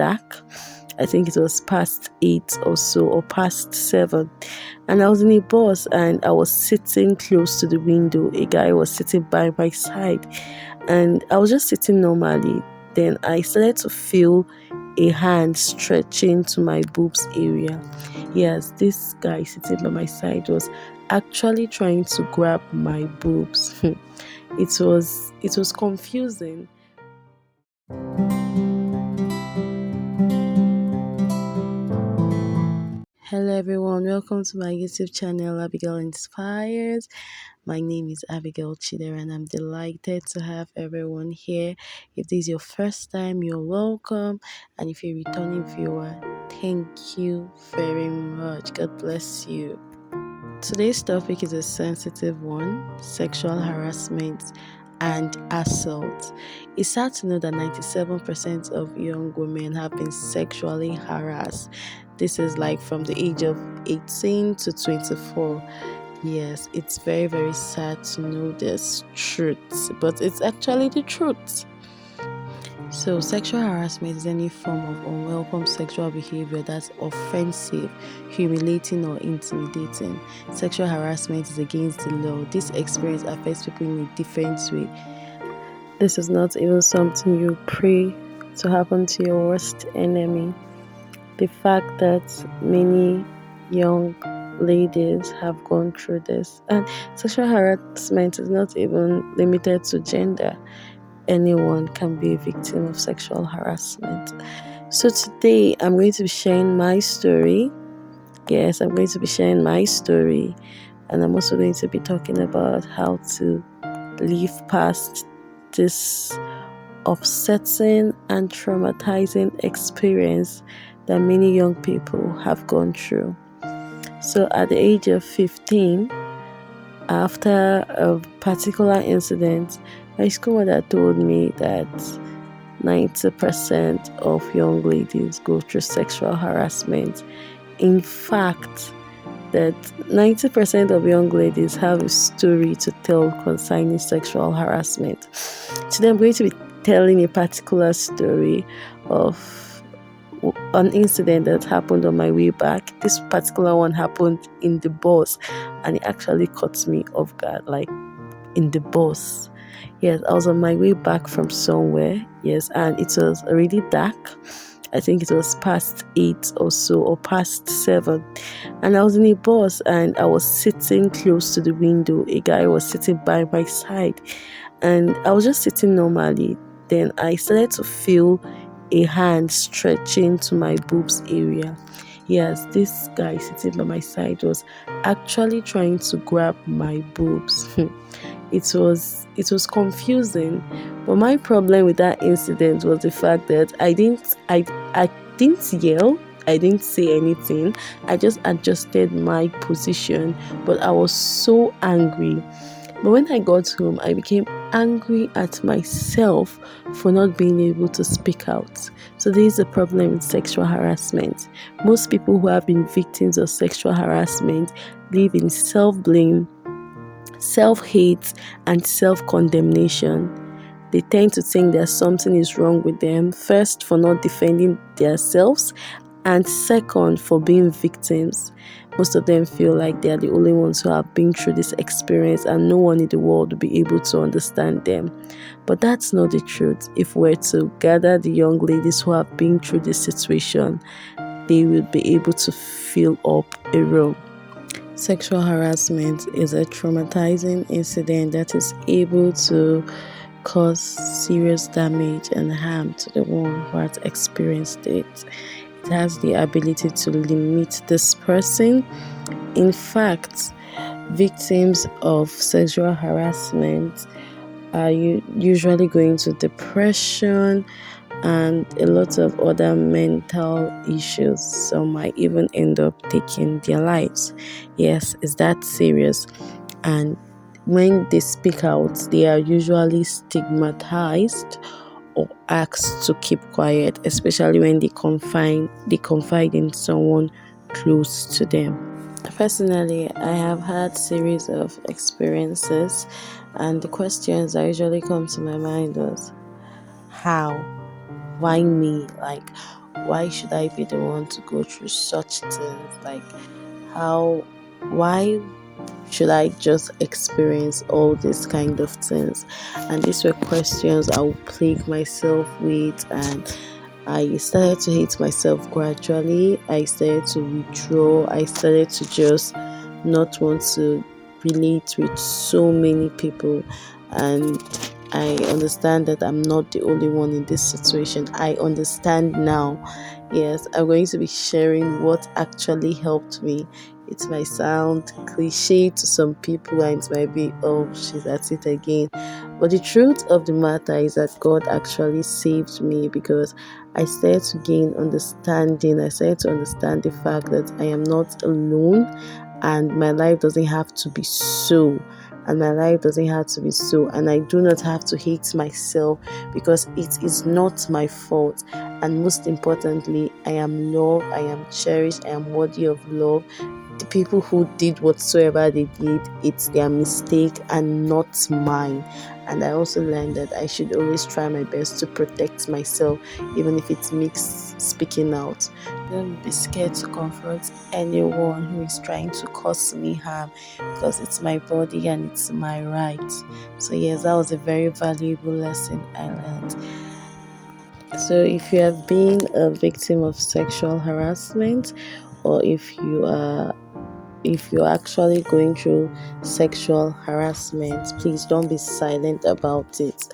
dark. I think it was past 8 or so, or past 7. And I was in a bus and I was sitting close to the window. A guy was sitting by my side and I was just sitting normally. Then I started to feel a hand stretching to my boobs area. Yes, this guy sitting by my side was actually trying to grab my boobs. It was confusing. Hello everyone, welcome to my YouTube channel Abigail Inspires. My name is Abigail Chidera and I'm delighted to have everyone here. If this is your first time, you're welcome, and if you're a returning viewer, thank you very much. God bless you. Today's topic is a sensitive one: sexual harassment and assault. It's sad to know that 97% of young women have been sexually harassed. This is like from the age of 18 to 24. Yes, it's very, very sad to know this truth, but it's actually the truth. So, sexual harassment is any form of unwelcome sexual behavior that's offensive, humiliating, or intimidating. Sexual harassment is against the law. This experience affects people in a different way. This is not even something you pray to happen to your worst enemy. The fact that many young ladies have gone through this, and sexual harassment is not even limited to gender. Anyone can be a victim of sexual harassment. So today I'm going to be sharing my story. Yes, I'm going to be sharing my story, and I'm also going to be talking about how to live past this upsetting and traumatizing experience that many young people have gone through. So at the age of 15, after a particular incident, my school mother told me that 90% of young ladies go through sexual harassment. In fact, that 90% of young ladies have a story to tell concerning sexual harassment. Today I'm going to be telling a particular story of an incident that happened on my way back. This particular one happened in the bus, and it actually caught me off guard, like in the bus. Yes, I was on my way back from somewhere. Yes, and it was already dark. I think it was past 8 or so, or past 7. And I was in a bus and I was sitting close to the window. A guy was sitting by my side and I was just sitting normally. Then I started to feel a hand stretching to my boobs area. Yes, this guy sitting by my side was actually trying to grab my boobs. It was confusing, but my problem with that incident was the fact that I didn't yell, I didn't say anything, I just adjusted my position, but I was so angry. But when I got home, I became angry at myself for not being able to speak out. So there is a problem with sexual harassment. Most people who have been victims of sexual harassment live in self-blame, self-hate, and self-condemnation. They tend to think that something is wrong with them, first for not defending themselves, and second for being victims. Most of them feel like they are the only ones who have been through this experience and no one in the world will be able to understand them. But that's not the truth. If we're to gather the young ladies who have been through this situation, they will be able to fill up a room. Sexual harassment is a traumatizing incident that is able to cause serious damage and harm to the one who has experienced it. It has the ability to limit this person. In fact, victims of sexual harassment are usually going to depression and a lot of other mental issues. Some might even end up taking their lives. Yes, it's that serious. And when they speak out, they are usually stigmatized or asked to keep quiet, especially when they confide in someone close to them. Personally, I have had series of experiences, and the questions that usually come to my mind is how? Why me? Like, why should I be the one to go through such things? Like, how, why should I just experience all these kind of things? And these were questions I would plague myself with, and I started to hate myself gradually. I started to withdraw. I started to just not want to relate with so many people. And I understand that I'm not the only one in this situation. I understand now. Yes, I'm going to be sharing what actually helped me. It might sound cliche to some people, and it might be, oh, she's at it again. But the truth of the matter is that God actually saved me, because I started to gain understanding. I started to understand the fact that I am not alone, and my life doesn't have to be so. And my life doesn't have to be so. And I do not have to hate myself, because it is not my fault. And most importantly, I am loved, I am cherished, I am worthy of love. The people who did whatsoever they did, it's their mistake and not mine. And I also learned that I should always try my best to protect myself, even if it makes speaking out. Don't be scared to confront anyone who is trying to cause me harm, because it's my body and it's my right. So yes, that was a very valuable lesson I learned. So if you have been a victim of sexual harassment, or if you're actually going through sexual harassment, please don't be silent about it.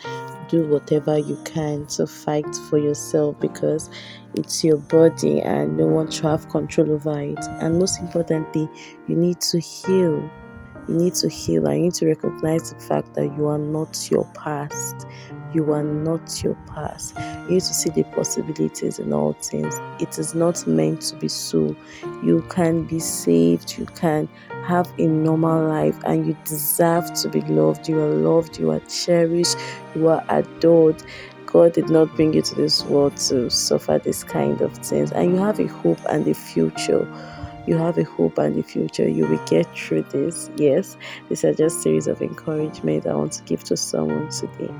Do whatever you can to fight for yourself, because it's your body and no one should have control over it. And most importantly, you need to heal. You need to heal, and you need to recognize the fact that you are not your past. You are not your past. You need to see the possibilities in all things. It is not meant to be so. You can be saved. You can have a normal life, and you deserve to be loved. You are loved. You are cherished. You are adored. God did not bring you to this world to suffer this kind of things. And you have a hope and a future. You have a hope and a future. You will get through this. Yes, these are just series of encouragement I want to give to someone today.